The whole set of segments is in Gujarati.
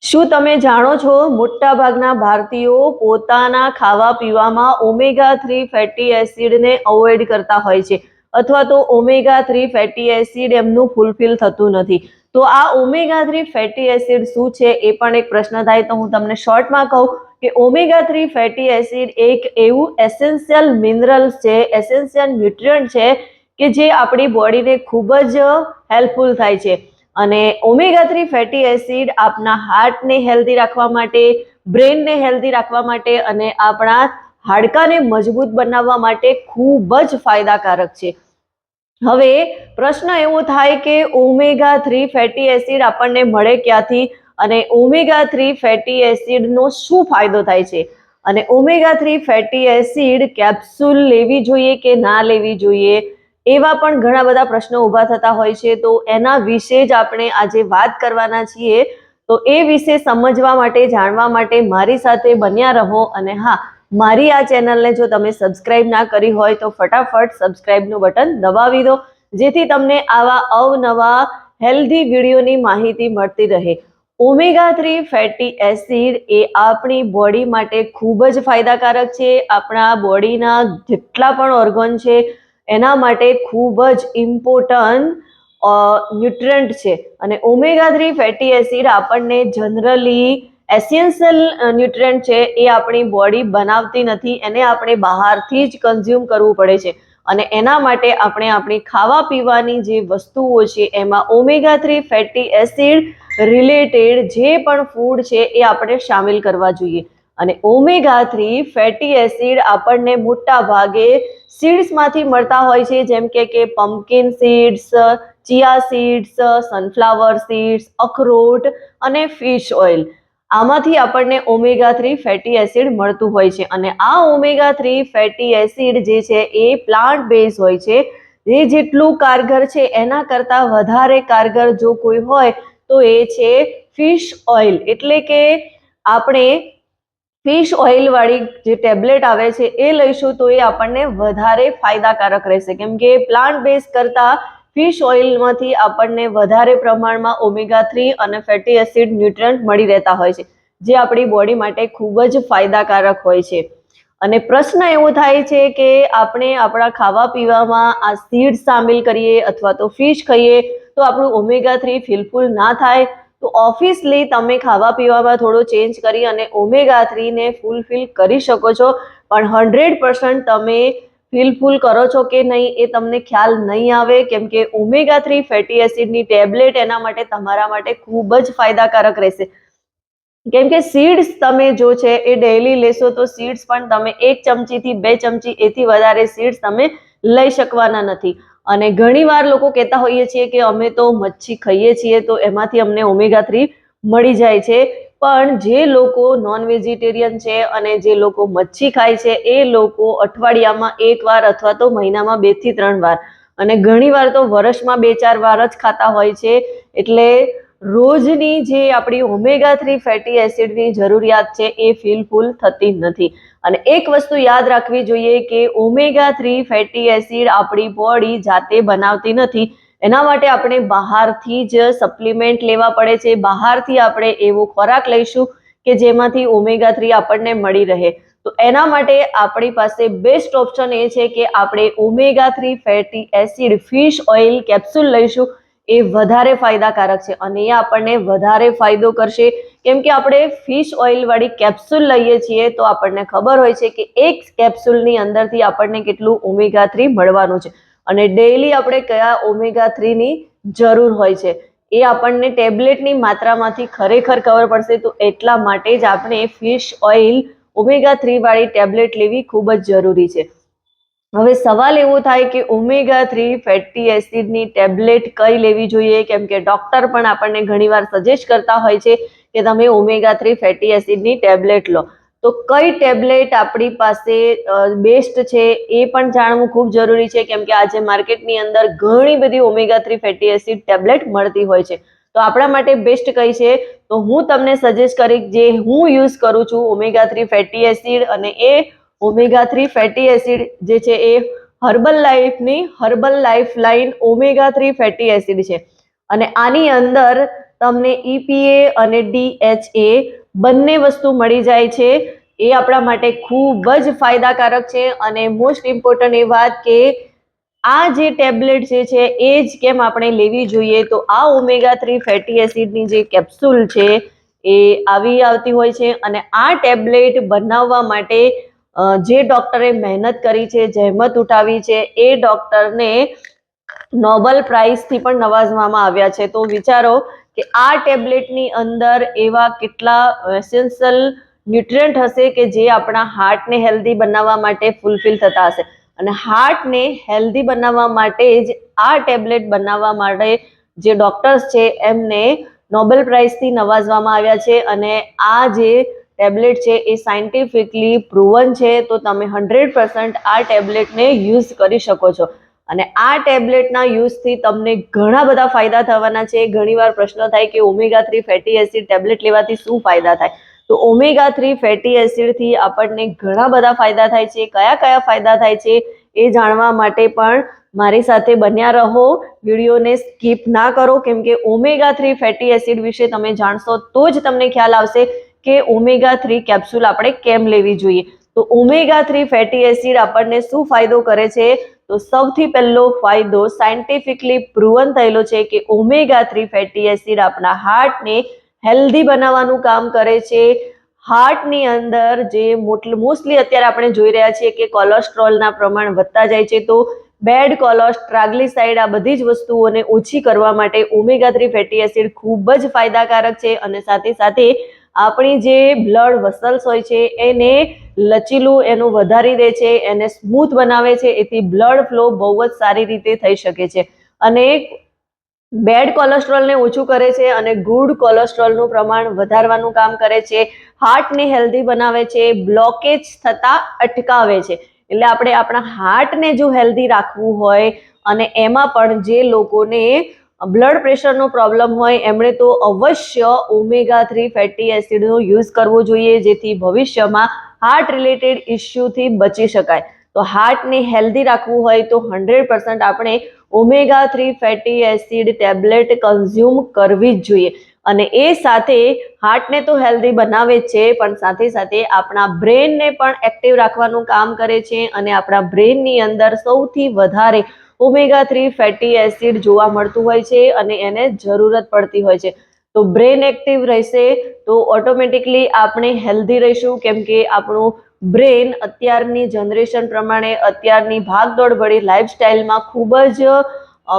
શું તમે જાણો છો મોટાભાગના ભારતીયો પોતાના ખાવા પીવામાં ઓમેગા 3 ફેટી એસિડને અવોઇડ કરતા હોય છે અથવા તો ઓમેગા 3 ફેટી એસિડ એમનું ફૂલફિલ થતું નથી. તો આ ઓમેગા 3 ફેટી એસિડ શું છે એ પણ એક પ્રશ્ન થાય, તો હું તમને શોર્ટમાં કહું કે ઓમેગા 3 ફેટી એસિડ એક એવું એસેન્શિયલ મિનરલ છે, એસેન્શિયલ ન્યુટ્રિયન્ટ છે કે જે આપણી બોડીને ખૂબ જ હેલ્પફુલ થાય છે. અને ઓમેગા 3 ફેટી એસિડ આપણા હાર્ટને હેલ્ધી રાખવા માટે, બ્રેનને હેલ્ધી રાખવા માટે અને આપણા હાડકાને મજબૂત બનાવવા માટે ખૂબ જ ફાયદાકારક છે. હવે પ્રશ્ન એવો થાય કે ઓમેગા 3 ફેટી એસિડ આપણને મળે ક્યાંથી અને ઓમેગા 3 ફેટી એસિડનો શું ફાયદો થાય છે અને ઓમેગા 3 ફેટી એસિડ કેપ્સ્યુલ લેવી જોઈએ કે ના લેવી જોઈએ, એવા પણ ઘણા બધા પ્રશ્નો ઊભા થતા હોય છે. તો એના વિશે જ આપણે આજે વાત કરવાના છીએ. તો એ વિશે સમજવા માટે, જાણવા માટે મારી સાથે બન્યા રહો. અને હા, મારી આ ચેનલને જો તમે સબસ્ક્રાઇબ ના કરી હોય તો ફટાફટ સબસ્ક્રાઇબનું બટન દબાવી દો, જેથી તમને આવા અવનવા હેલ્ધી વિડીયોની માહિતી મળતી રહે. ઓમેગા 3 ફેટી એસિડ એ આપણી બોડી માટે ખૂબ જ ફાયદાકારક છે. આપણા બોડીના જેટલા પણ ઓર્ગન છે એના માટે ખૂબ જ ઇમ્પોર્ટન્ટ ન્યુટ્રન્ટ છે. અને ઓમેગા 3 ફેટી એસિડ આપણને જનરલી એસેન્શિયલ ન્યુટ્રન્ટ છે, એ આપણી બોડી બનાવતી નથી, એને આપણે બહારથી જ કન્ઝ્યુમ કરવું પડે છે. અને એના માટે આપણે આપણી ખાવા પીવાની જે વસ્તુઓ છે એમાં ઓમેગા 3 ફેટી એસિડ રિલેટેડ જે પણ ફૂડ છે એ આપણે સામેલ કરવા જોઈએ. અને ઓમેગા 3 ફેટી એસિડ આપણને મોટા ભાગે સીડ્સમાંથી મળતા હોય છે, જેમ કે પમ્પકિન સીડ્સ, ચિયા સીડ્સ, સનફ્લાવર સીડ્સ, અખરોટ અને ફિશ ઓઇલ. આમાંથી આપણને ઓમેગા 3 ફેટી એસિડ મળતું હોય છે. અને આ ઓમેગા 3 ફેટી એસિડ જે છે એ પ્લાન્ટ બેઝ હોય છે. એ જેટલું કારગર છે એના કરતાં વધારે કારગર જો કોઈ હોય તો એ છે ફિશ ઓઇલ. એટલે કે આપણે ફિશ ઓઇલ વાળી જે ટેબ્લેટ આવે છે એ લઈશું તો એ આપણને વધારે ફાયદાકારક રહેશે, કેમ કે પ્લાન્ટ બેઝ કરતાં ફિશ ઓઇલમાંથી આપણને વધારે પ્રમાણમાં ઓમેગા 3 અને ફેટી એસિડ ન્યુટ્રન્ટ મળી રહેતા હોય છે, જે આપણી બોડી માટે ખૂબ જ ફાયદાકારક હોય છે. અને પ્રશ્ન એવો થાય છે કે આપણે આપણા ખાવા પીવામાં આ સીડ સામેલ કરીએ અથવા તો ફિશ ખાઈએ તો આપણું ઓમેગા 3 ફિલફુલ ના થાય. તો ઓફિસલી તમે ખાવા પીવામાં થોડો ચેન્જ કરી અને ઓમેગા 3 ને ફૂલફિલ કરી શકો છો, પણ 100% તમે ફિલફુલ કરો છો કે નહીં એ તમને ખ્યાલ નહીં આવે, કેમ કે ઓમેગા 3 ફેટી એસિડની ટેબ્લેટ એના માટે તમારા માટે ખૂબ જ ફાયદાકારક રહેશે. કેમ કે સીડ્સ તમે જો છે એ ડેઈલી લેશો તો સીડ્સ પણ તમે 1 ચમચીથી 2 ચમચી એથી વધારે સીડ્સ તમે લઈ શકવાના નથી. અને ઘણીવાર લોકો કહેતા હોઈએ છીએ કે અમે તો મચ્છી ખાઈએ છીએ તો એમાંથી અમને ઓમેગા 3 મળી જાય છે, પણ જે લોકો નોન વેજીટેરિયન છે અને જે લોકો મચ્છી ખાય છે એ લોકો અઠવાડિયામાં 1 વાર અથવા તો મહિનામાં 2 થી 3 વાર અને ઘણીવાર તો વર્ષમાં 2-4 વાર જ ખાતા હોય છે. એટલે રોજની જે આપણી ઓમેગા 3 ફેટી એસિડની જરૂરિયાત છે એ ફિલફુલ થતી નથી. અને એક વસ્તુ યાદ રાખવી જોઈએ કે ઓમેગા 3 ફેટી એસિડ આપણી બોડી જાતે બનાવતી નથી. એના માટે આપણે બહારથી જ સપ્લિમેન્ટ લેવા પડે છે. બહારથી આપણે એવો ખોરાક લઈશું કે જેમાંથી ઓમેગા 3 આપણને મળી રહે. તો એના માટે આપણી પાસે બેસ્ટ ઓપ્શન એ છે કે આપણે omega 3 fatty acid fish oil capsule લઈશું. એ વધારે ફાયદાકારક છે અને એ આપણને વધારે ફાયદો કરશે, કેમ કે આપણે ફિશ ઓઇલ વાળી કેપ્સ્યુલ લઈએ છીએ તો આપણને ખબર હોય છે કે એક કેપ્સ્યુલની અંદરથી આપણને કેટલું ઓમેગા 3 મળવાનું છે અને ડેઈલી આપણે કયા ઓમેગા 3 ની જરૂર હોય છે એ આપણને ટેબ્લેટની માત્રામાંથી ખરેખર ખબર પડશે. તો એટલા માટે જ આપણે ફિશ ઓઇલ ઓમેગા 3 વાળી ટેબ્લેટ લેવી ખૂબ જ જરૂરી છે. હવે સવાલ એવો થાય કે ઓમેગા 3 ફેટી એસિડની ટેબ્લેટ કઈ લેવી જોઈએ, કેમ કે ડોક્ટર પણ આપણને ઘણીવાર સજેસ્ટ કરતા હોય છે કે તમે ઓમેગા 3 ફેટી એસિડની ટેબ્લેટ લો. તો કઈ ટેબ્લેટ આપણી પાસે બેસ્ટ છે એ પણ જાણવું ખૂબ જરૂરી છે, કેમ કે આજે માર્કેટની અંદર ઘણી બધી ઓમેગા 3 ફેટી એસિડ ટેબ્લેટ મળતી હોય છે. તો આપણા માટે બેસ્ટ કઈ છે તો હું તમને સજેસ્ટ કરીશ જે હું યુઝ કરું છું ઓમેગા 3 ફેટી એસિડ, અને એ ઓમેગા 3 ફેટી એસિડ જે છે એ herbal life line omega 3 fatty acid છે. અને આની અંદર તમને EPA અને DHA બંને વસ્તુ મળી જાય છે. એ આપણા માટે ખૂબ જ ફાયદાકારક છે. અને મોસ્ટ ઇમ્પોર્ટન્ટ એ વાત કે આ જે ટેબ્લેટ જે છે એ જ કેમ આપણે લેવી જોઈએ, તો આ omega-3 ફેટી એસિડની જે કેપ્સ્યુલ છે એ આવતી હોય છે. અને આ ટેબ્લેટ બનાવવા માટે જે ડોક્ટરે મહેનત કરી છે, જહેમત ઉઠાવી છે, એ ડોક્ટરને નોબેલ પ્રાઇઝથી પણ નવાજવામાં આવ્યા છે. તો વિચારો કે આ ટેબ્લેટની અંદર એવા કેટલા એસેન્શિયલ ન્યુટ્રિયન્ટ હશે કે જે આપણા હાર્ટને હેલ્ધી બનાવવા માટે ફૂલફિલ થતા હશે. અને હાર્ટને હેલ્ધી બનાવવા માટે જ આ ટેબ્લેટ બનાવવા માટે જે ડોક્ટર્સ છે એમને નોબેલ પ્રાઇઝથી નવાજવામાં આવ્યા છે. અને આ જે ટેબ્લેટ છે એ સાયન્ટિફિકલી પ્રૂવન છે. તો તમે 100% આ ટેબ્લેટને યુઝ કરી શકો છો. અને આ ટેબ્લેટના યુઝથી તમને ઘણા બધા ફાયદા થવાના છે. ઘણીવાર પ્રશ્ન થાય કે omega-3 ફેટી એસિડ ટેબ્લેટ લેવાથી શું ફાયદા થાય? તો omega-3 ફેટી એસિડથી આપણને ઘણા બધા ફાયદા થાય છે. કયા કયા ફાયદા થાય છે એ જાણવા માટે પણ મારી સાથે બન્યા રહો. વિડીયોને સ્કીપ ના કરો, કેમ કે omega-3 ફેટી એસિડ વિશે તમે જાણશો તો જ તમને ખ્યાલ આવશે કે omega-3 કેપ્સ્યુલ આપણે કેમ લેવી જોઈએ. તો omega-3 ફેટી એસિડ આપણને શું ફાયદો કરે છે? તો સૌથી પહેલો ફાયદો સાયન્ટિફિકલી પ્રૂવન થયેલો છે કે omega-3 ફેટી એસિડ આપણા હાર્ટને હેલ્ધી બનાવવાનું કામ કરે છે. હાર્ટની અંદર જે મોસ્ટલી અત્યારે આપણે જોઈ રહ્યા છીએ કે કોલેસ્ટ્રોલના પ્રમાણ વધતા જાય છે, તો બેડ કોલેસ્ટ્રોલ, ટ્રાગ્લિસરાઇડ આ બધી જ વસ્તુઓને ઓછી કરવા માટે omega-3 ફેટી એસિડ ખૂબ જ ફાયદાકારક છે. અને સાથે સાથે આપણી જે બ્લડ વેસલ્સ હોય છે એને લચીલું એનું વધારી દે છે, એને સ્મૂથ બનાવે છે. એથી બ્લડ ફ્લો બહુ જ સારી રીતે થઈ શકે છે. અને બેડ કોલેસ્ટ્રોલને ઓછું કરે છે અને ગુડ કોલેસ્ટ્રોલનું પ્રમાણ વધારવાનું કામ કરે છે. હાર્ટને હેલ્ધી બનાવે છે, બ્લોકેજ થતા અટકાવે છે. એટલે આપણે આપણા હાર્ટને જો હેલ્ધી રાખવું હોય, અને એમાં પણ જે લોકોને બ્લડ પ્રેશરનો પ્રોબ્લેમ હોય એમણે તો અવશ્ય omega-3 ફેટી એસિડનો યુઝ કરવો જોઈએ, જેથી ભવિષ્યમાં હાર્ટ રિલેટેડ ઇસ્યુથી બચી શકાય. તો હાર્ટને હેલ્ધી રાખવું હોય તો 100% આપણે omega-3 fatty acid tablet consume કરવી જ જોઈએ. અને એ સાથે હાર્ટને તો હેલ્ધી બનાવે જ છે, પણ સાથે સાથે આપણા બ્રેનને પણ એક્ટિવ રાખવાનું કામ કરે છે. અને આપણા બ્રેનની અંદર સૌથી વધારે omega-3 ફેટી એસિડ જોવા મળતું હોય છે અને એને જરૂરત પડતી હોય છે. તો બ્રેન એક્ટિવ રહેશે તો ઓટોમેટિકલી આપણે હેલ્ધી રહીશું, કેમ કે આપણું બ્રેન અત્યારની જનરેશન પ્રમાણે, અત્યારની ભાગદોડ ભરી લાઈફસ્ટાઈલમાં ખૂબ જ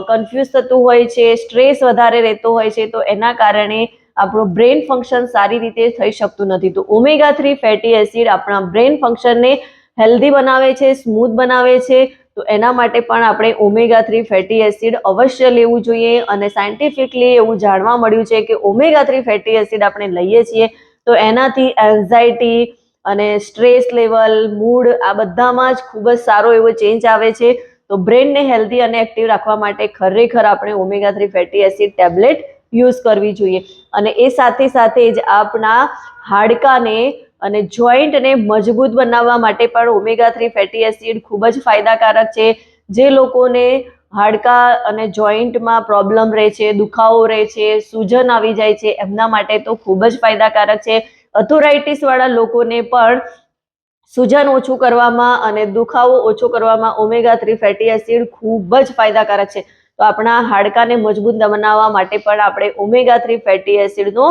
કન્ફ્યુઝ થતું હોય છે, સ્ટ્રેસ વધારે રહેતો હોય છે. તો એના કારણે આપણું બ્રેન ફંક્શન સારી રીતે થઈ શકતું નથી. તો omega-3 ફેટી એસિડ આપણા બ્રેન ફંક્શનને હેલ્ધી બનાવે છે, સ્મૂથ બનાવે છે. તો એના માટે પણ આપણે omega-3 ફેટી એસિડ અવશ્ય લેવું જોઈએ. અને સાયન્ટિફિકલી એવું જાણવા મળ્યું છે કે omega-3 ફેટી એસિડ આપણે લઈએ છીએ તો એનાથી એન્ઝાઇટી અને સ્ટ્રેસ લેવલ, મૂડ આ બધામાં જ ખૂબ જ સારો એવો ચેન્જ આવે છે. તો બ્રેનને હેલ્ધી અને એક્ટિવ રાખવા માટે ખરેખર આપણે omega-3 fatty acid tablet use કરવી જોઈએ. અને એ સાથે સાથે જ આપણા હાડકાને અને જોઈન્ટને મજબૂત બનાવવા માટે પણ omega-3 ફેટી એસિડ ખૂબ જ ફાયદાકારક છે. જે લોકોને હાડકા અને જોઈન્ટમાં પ્રોબ્લેમ રહે છે, દુખાવો રહે છે, સૂજન આવી જાય છે, એમના માટે તો ખૂબ જ ફાયદાકારક છે. આર્થરાઇટિસ વાળા લોકોને પણ સૂજન ઓછું કરવામાં અને દુખાવો ઓછો કરવામાં omega-3 ફેટી એસિડ ખૂબ જ ફાયદાકારક છે. તો આપણા હાડકાને મજબૂત બનાવવા માટે પણ આપણે omega-3 ફેટી એસિડનો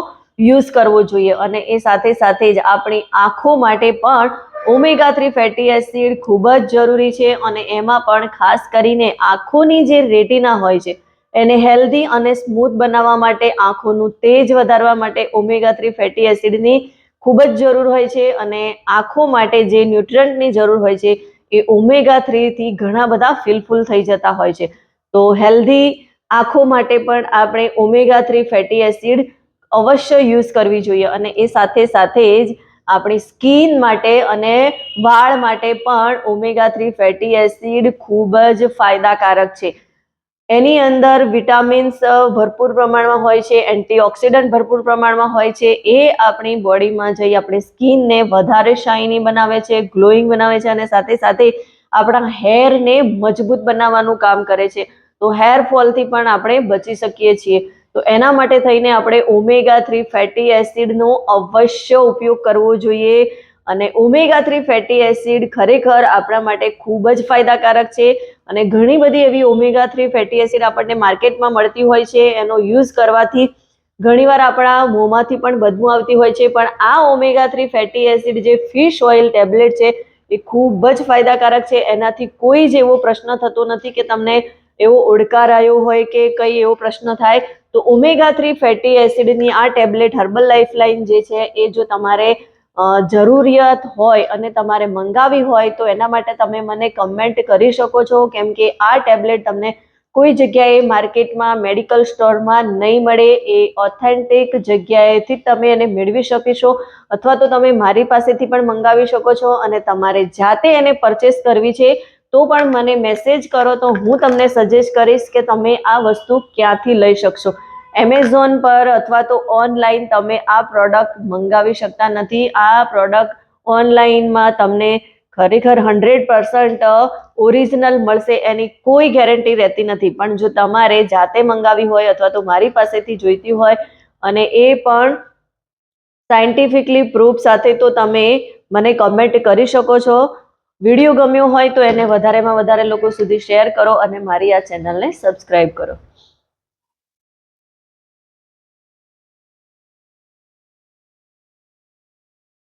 યુઝ કરવો જોઈએ. અને એ સાથે સાથે જ આપણી આંખો માટે પણ omega-3 ફેટી એસિડ ખૂબ જ જરૂરી છે. અને એમાં પણ ખાસ કરીને આંખોની જે રેટિના હોય છે એને હેલ્ધી અને સ્મૂથ બનાવવા માટે, આંખોનું તેજ વધારવા માટે omega-3 ફેટી એસિડની ખૂબ જ જરૂર હોય છે. અને આંખો માટે જે ન્યુટ્રન્ટની જરૂર હોય છે એ omega-3 થી ઘણા બધા ફિલફુલ થઈ જતા હોય છે. તો હેલ્ધી આંખો માટે પણ આપણે omega-3 ફેટી એસિડ અવશ્ય યુઝ કરવી જોઈએ. અને એ સાથે સાથે જ આપણી સ્કિન માટે અને વાળ માટે પણ omega-3 ફેટી એસિડ ખૂબ જ ફાયદાકારક છે. એની અંદર વિટામિન્સ ભરપૂર પ્રમાણમાં હોય છે, એન્ટીઓક્સિડન્ટ ભરપૂર પ્રમાણમાં હોય છે. એ આપણી બોડીમાં જઈ આપણી સ્કિનને વધારે શાઇની બનાવે છે, ગ્લોઈંગ બનાવે છે. અને સાથે સાથે આપણા હેરને મજબૂત બનાવવાનું કામ કરે છે. તો હેર ફોલથી પણ આપણે બચી શકીએ છીએ. તો એના માટે થઈને આપણે omega-3 ફેટી એસિડનો અવશ્ય ઉપયોગ કરવો જોઈએ. અને omega-3 ફેટી એસિડ ખરેખર આપણા માટે ખૂબ જ ફાયદાકારક છે. અને ઘણી બધી એવી omega-3 ફેટી એસિડ આપણને માર્કેટમાં મળતી હોય છે. એનો યુઝ કરવાથી ઘણીવાર આપણા મોંમાંથી પણ બદબુ આવતી હોય છે, પણ આ omega-3 ફેટી એસિડ જે ફિશ ઓઇલ ટેબ્લેટ છે એ ખૂબ જ ફાયદાકારક છે. એનાથી કોઈ જ એવો પ્રશ્ન થતો નથી કે તમને એવો ઓડકાર આવ્યો હોય કે કઈ એવો પ્રશ્ન થાય. તો omega-3 ફેટી એસિડની આ ટેબ્લેટ હર્બલ લાઈફલાઈન જે છે એ જો તમારે જરૂરિયાત હોય અને તમારે મંગાવી હોય તો એના માટે તમે મને કમેન્ટ કરી શકો છો, કેમ કે આ ટેબ્લેટ તમને કોઈ જગ્યાએ માર્કેટમાં મેડિકલ સ્ટોરમાં નહીં મળે. એ ઓથેન્ટિક જગ્યાએથી તમે એને મેળવી શકશો, અથવા તો તમે મારી પાસેથી પણ મંગાવી શકો છો. અને તમારે જાતે એને પરચેસ કરવી છે તો પણ મને મેસેજ કરો તો હું તમને સજેસ્ટ કરીશ કે તમે આ વસ્તુ ક્યાંથી લઈ શકશો. એમેઝોન પર અથવા તો ઓનલાઈન તમે આ પ્રોડક્ટ મંગાવી શકતા નથી. આ પ્રોડક્ટ ઓનલાઈનમાં તમને ખરેખર 100% ઓરિજિનલ મળશે, એની કોઈ ગેરંટી રહેતી નથી. પણ જો તમારે જાતે મંગાવી હોય અથવા તો મારી પાસેથી જોઈતી હોય અને એ પણ સાયન્ટિફિકલી પ્રૂફ સાથે, તો તમે મને કમેન્ટ કરી શકો છો. વિડીયો ગમ્યો હોય તો એને વધારેમાં વધારે લોકો સુધી શેર કરો અને મારી આ ચેનલને સબસ્ક્રાઈબ કરો.